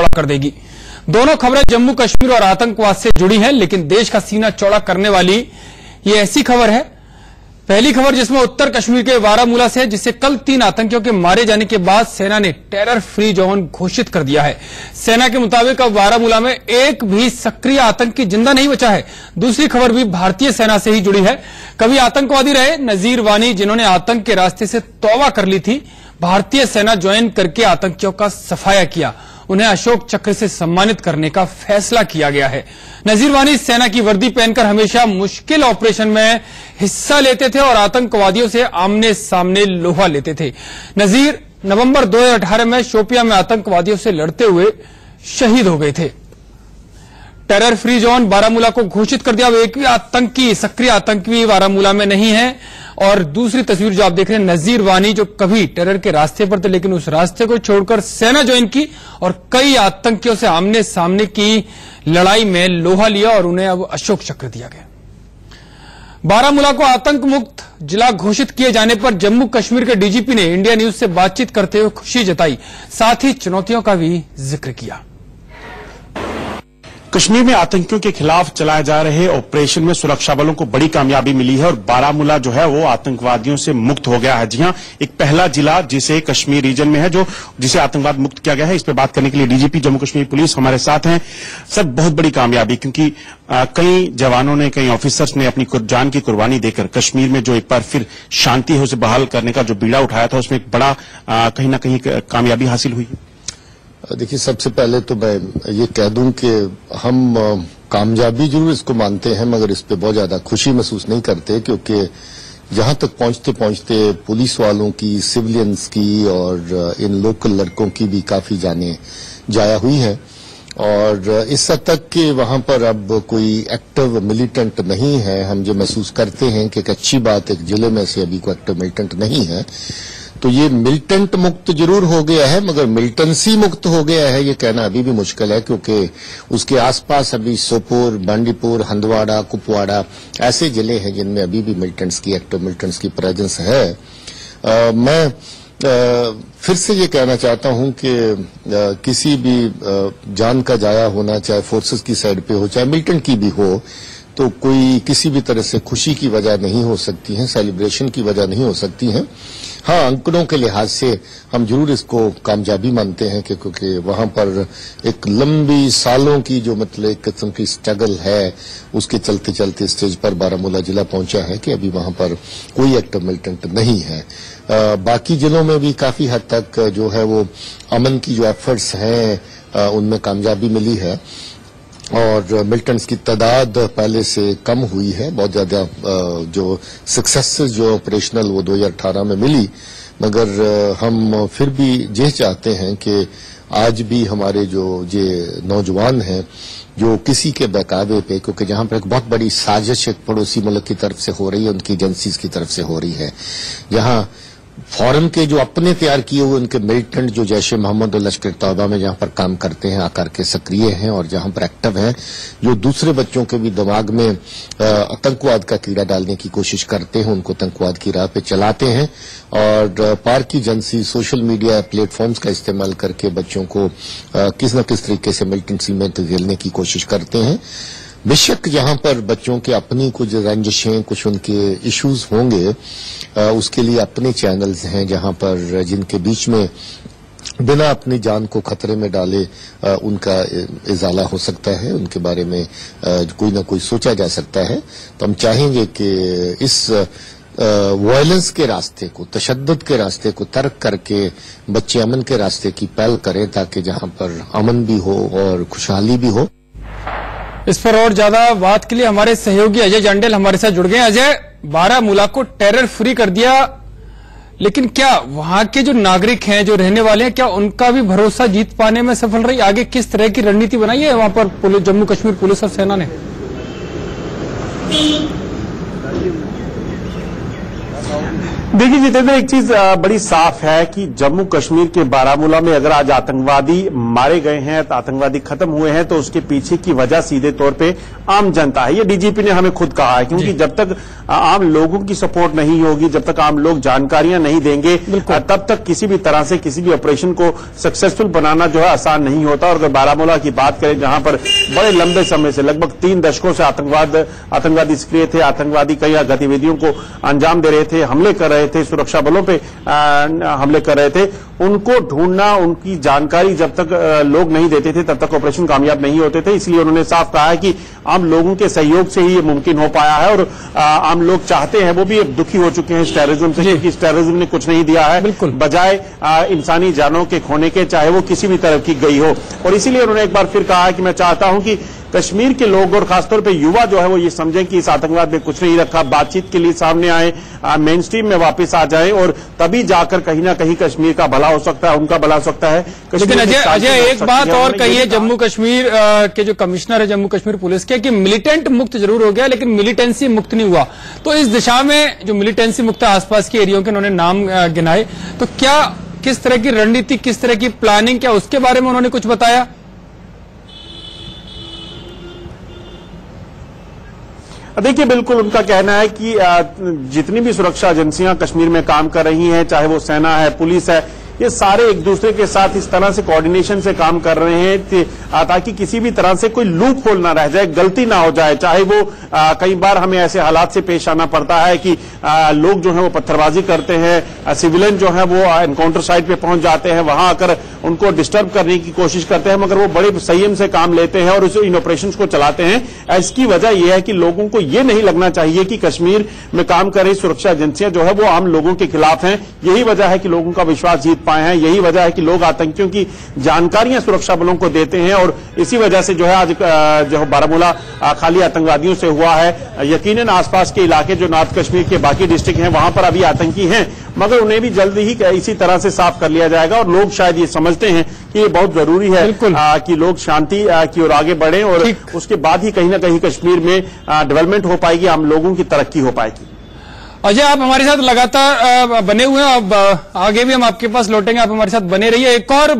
चौड़ा कर देगी। दोनों खबरें जम्मू कश्मीर और आतंकवाद से जुड़ी हैं, लेकिन देश का सीना चौड़ा करने वाली ये ऐसी खबर है। पहली खबर जिसमें उत्तर कश्मीर के बारामूला से है, जिसे कल 3 आतंकियों के मारे जाने के बाद सेना ने टेरर फ्री जोन घोषित कर दिया है। सेना के मुताबिक अब बारामूला में एक भी सक्रिय आतंकी जिंदा नहीं बचा है। दूसरी खबर भी भारतीय सेना से ही जुड़ी है। कभी आतंकवादी रहे नजीर वानी, जिन्होंने आतंक के रास्ते से तौबा कर ली थी, भारतीय सेना ज्वाइन करके आतंकियों का सफाया किया। उन्हें अशोक चक्र से सम्मानित करने का फैसला किया गया है। नजीर वानी सेना की वर्दी पहनकर हमेशा मुश्किल ऑपरेशन में हिस्सा लेते थे और आतंकवादियों से आमने सामने लोहा लेते थे। नजीर नवंबर 2018 में शोपियां में आतंकवादियों से लड़ते हुए शहीद हो गए थे। टेरर फ्री जोन बारामूला को घोषित कर दिया। अब एक भी सक्रिय आतंकी बारामूला में नहीं है। और दूसरी तस्वीर जो आप देख रहे हैं, नजीर वानी जो कभी टेरर के रास्ते पर थे, लेकिन उस रास्ते को छोड़कर सेना ज्वाइन की और कई आतंकियों से आमने सामने की लड़ाई में लोहा लिया और उन्हें अब अशोक चक्र दिया गया। बारामूला को आतंक मुक्त जिला घोषित किए जाने पर जम्मू कश्मीर के डीजीपी ने इंडिया न्यूज से बातचीत करते हुए खुशी जताई, साथ ही चुनौतियों का भी जिक्र किया। कश्मीर में आतंकियों के खिलाफ चलाए जा रहे ऑपरेशन में सुरक्षा बलों को बड़ी कामयाबी मिली है और बारामूला जो है वो आतंकवादियों से मुक्त हो गया है। जी हां, एक पहला जिला जिसे कश्मीर रीजन में है जिसे आतंकवाद मुक्त किया गया है। इस पर बात करने के लिए डीजीपी जम्मू कश्मीर पुलिस हमारे साथ हैं। सर, बहुत बड़ी कामयाबी, क्योंकि कई जवानों ने, कई ऑफिसर्स ने अपनी जान की कुर्बानी देकर कश्मीर में जो एक बार फिर शांति है उसे बहाल करने का जो बीड़ा उठाया था, उसमें एक बड़ा कहीं ना कहीं कामयाबी हासिल हुई है। देखिए, सबसे पहले तो मैं ये कह दूं कि हम कामयाबी जरूर इसको मानते हैं, मगर इस पे बहुत ज्यादा खुशी महसूस नहीं करते, क्योंकि जहां तक पहुंचते पहुंचते पुलिस वालों की, सिविलियंस की और इन लोकल लड़कों की भी काफी जानें जाया हुई है। और इस हद तक कि वहां पर अब कोई एक्टिव मिलिटेंट नहीं है। हम जो महसूस करते हैं कि एक अच्छी बात, एक जिले में से अभी कोई एक्टिव मिलिटेंट नहीं है, तो ये मिलिटेंट मुक्त जरूर हो गया है, मगर मिलिटेंसी मुक्त हो गया है ये कहना अभी भी मुश्किल है, क्योंकि उसके आसपास अभी सोपोर, बांडीपुर, हंदवाड़ा, कुपवाड़ा ऐसे जिले हैं जिनमें अभी भी मिलिटेंट्स की, एक्टिव मिलिटेंट्स की प्रेजेंस है। मैं फिर से ये कहना चाहता हूं कि किसी भी जान का जाया होना, चाहे फोर्सेस की साइड पे हो, चाहे मिलिटेंट की भी हो, तो कोई किसी भी तरह से खुशी की वजह नहीं हो सकती है, सेलिब्रेशन की वजह नहीं हो सकती है। हाँ, आंकड़ों के लिहाज से हम जरूर इसको कामयाबी मानते हैं, क्योंकि वहां पर एक लंबी सालों की जो मतलब एक किस्म की स्ट्रगल है, उसके चलते चलते स्टेज पर बारामूला जिला पहुंचा है कि अभी वहां पर कोई एक्टिव मिलिटेंट नहीं है। बाकी जिलों में भी काफी हद तक जो है वो अमन की जो एफर्ट्स हैं उनमें कामयाबी मिली है और मिलिटेंट्स की तादाद पहले से कम हुई है। बहुत ज्यादा जो सक्सेसेस जो ऑपरेशनल वो 2018 में मिली, मगर हम फिर भी ये चाहते हैं कि आज भी हमारे जो ये नौजवान हैं जो किसी के बहकावे पे, क्योंकि जहां पर एक बहुत बड़ी साजिश एक पड़ोसी मुल्क की तरफ से हो रही है, उनकी एजेंसीज की तरफ से हो रही है, जहां फॉरेन के जो अपने तैयार किए हुए उनके मिलिटेंट जो जैश ए मोहम्मद और लश्कर तौबा में जहां पर काम करते हैं, आकर के सक्रिय हैं और जहां पर एक्टिव हैं, जो दूसरे बच्चों के भी दिमाग में आतंकवाद का कीड़ा डालने की कोशिश करते हैं, उनको आतंकवाद की राह पे चलाते हैं और पार्क की एजेंसी, सोशल मीडिया प्लेटफॉर्म्स का इस्तेमाल करके बच्चों को किस न किस तरीके से मिलिटेंसी में धकेलने की कोशिश करते हैं। बेशक जहां पर बच्चों के अपनी कुछ रंजिशें, कुछ उनके इश्यूज होंगे, उसके लिए अपने चैनल्स हैं जहां पर जिनके बीच में बिना अपनी जान को खतरे में डाले उनका इजाला हो सकता है, उनके बारे में कोई ना कोई सोचा जा सकता है। तो हम चाहेंगे कि इस वायलेंस के रास्ते को, तशद्दुद के रास्ते को तर्क करके बच्चे अमन के रास्ते की पहल करें, ताकि जहां पर अमन भी हो और खुशहाली भी हो। इस पर और ज्यादा बात के लिए हमारे सहयोगी अजय जांडेल हमारे साथ जुड़ गए। अजय, बारामूला को टेरर फ्री कर दिया, लेकिन क्या वहां के जो नागरिक हैं, जो रहने वाले हैं, क्या उनका भी भरोसा जीत पाने में सफल रही? आगे किस तरह की रणनीति बनाई है वहां पर जम्मू कश्मीर पुलिस और सेना ने? देखिए जितेंद्र, एक चीज बड़ी साफ है कि जम्मू कश्मीर के बारामूला में अगर आज आतंकवादी मारे गए हैं, तो आतंकवादी खत्म हुए हैं, तो उसके पीछे की वजह सीधे तौर पे आम जनता है। ये डीजीपी ने हमें खुद कहा है, क्योंकि जब तक आम लोगों की सपोर्ट नहीं होगी, जब तक आम लोग जानकारियां नहीं देंगे, तब तक किसी भी तरह से किसी भी ऑपरेशन को सक्सेसफुल बनाना जो है आसान नहीं होता। और अगर बारामूला की बात करें, जहां पर बड़े लंबे समय से लगभग 3 दशकों से आतंकवादी सक्रिय थे, आतंकवादी कई गतिविधियों को अंजाम दे रहे थे, हमले कर रहे थे, सुरक्षा बलों पे हमले कर रहे थे, उनको ढूंढना, उनकी जानकारी जब तक लोग नहीं देते थे, तब तक ऑपरेशन कामयाब नहीं होते थे। इसलिए उन्होंने साफ कहा है कि आम लोगों के सहयोग से ही ये मुमकिन हो पाया है। और आम लोग चाहते हैं, वो भी अब दुखी हो चुके हैं इस टेररिज्म से, क्योंकि इस टेररिज्म ने कुछ नहीं दिया है बजाय इंसानी जानों के खोने के, चाहे वो किसी भी तरह की गई हो। और इसीलिए उन्होंने एक बार फिर कहा है कि मैं चाहता हूं कि कश्मीर के लोग और खासतौर पे युवा जो है वो ये समझें कि इस आतंकवाद में कुछ नहीं रखा, बातचीत के लिए सामने आए, मेन स्ट्रीम में वापस आ जाएं, और तभी जाकर कहीं ना कहीं कश्मीर का भला हो सकता है, उनका भला हो सकता है। लेकिन अजय एक बात और कहिए, जम्मू कश्मीर के जो कमिश्नर है जम्मू कश्मीर पुलिस के, कि मिलिटेंट मुक्त जरूर हो गया लेकिन मिलिटेंसी मुक्त नहीं हुआ। तो इस दिशा में जो मिलिटेंसी मुक्त आसपास के एरियो के उन्होंने नाम गिनाए, तो क्या किस तरह की रणनीति, किस तरह की प्लानिंग, क्या उसके बारे में उन्होंने कुछ बताया? देखिए, बिल्कुल उनका कहना है कि जितनी भी सुरक्षा एजेंसियां कश्मीर में काम कर रही हैं, चाहे वो सेना है, पुलिस है, ये सारे एक दूसरे के साथ इस तरह से कोऑर्डिनेशन से काम कर रहे हैं ताकि किसी भी तरह से कोई लूप होल ना रह जाए, गलती ना हो जाए। चाहे वो कई बार हमें ऐसे हालात से पेश आना पड़ता है कि लोग जो है वो पत्थरबाजी करते हैं, सिविलियन जो है वो एनकाउंटर साइट पे पहुंच जाते हैं, वहां आकर उनको डिस्टर्ब करने की कोशिश करते हैं, मगर वो बड़े संयम से काम लेते हैं और इन ऑपरेशन को चलाते हैं। इसकी वजह यह है कि लोगों को ये नहीं लगना चाहिए कि कश्मीर में काम कर रही सुरक्षा एजेंसियां जो है वो आम लोगों के खिलाफ हैं। यही वजह है कि लोगों का विश्वास जीत पाए हैं, यही वजह है कि लोग आतंकियों की जानकारियां सुरक्षा बलों को देते हैं। और इसी वजह से जो है आज जो बारामूला खाली आतंकवादियों से हुआ है। यकीनन आसपास के इलाके जो नॉर्थ कश्मीर के बाकी डिस्ट्रिक्ट हैं वहां पर अभी आतंकी हैं, मगर उन्हें भी जल्दी ही इसी तरह से साफ कर लिया जाएगा। और लोग शायद ये समझते हैं कि ये बहुत जरूरी है कि लोग शांति की ओर आगे बढ़ें, और उसके बाद ही कहीं ना कहीं कश्मीर में डेवलपमेंट हो पाएगी, आम लोगों की तरक्की हो पाएगी। अजय, आप हमारे साथ लगातार बने हुए हैं, अब आगे भी हम आपके पास लौटेंगे, आप हमारे साथ बने रहिए। एक और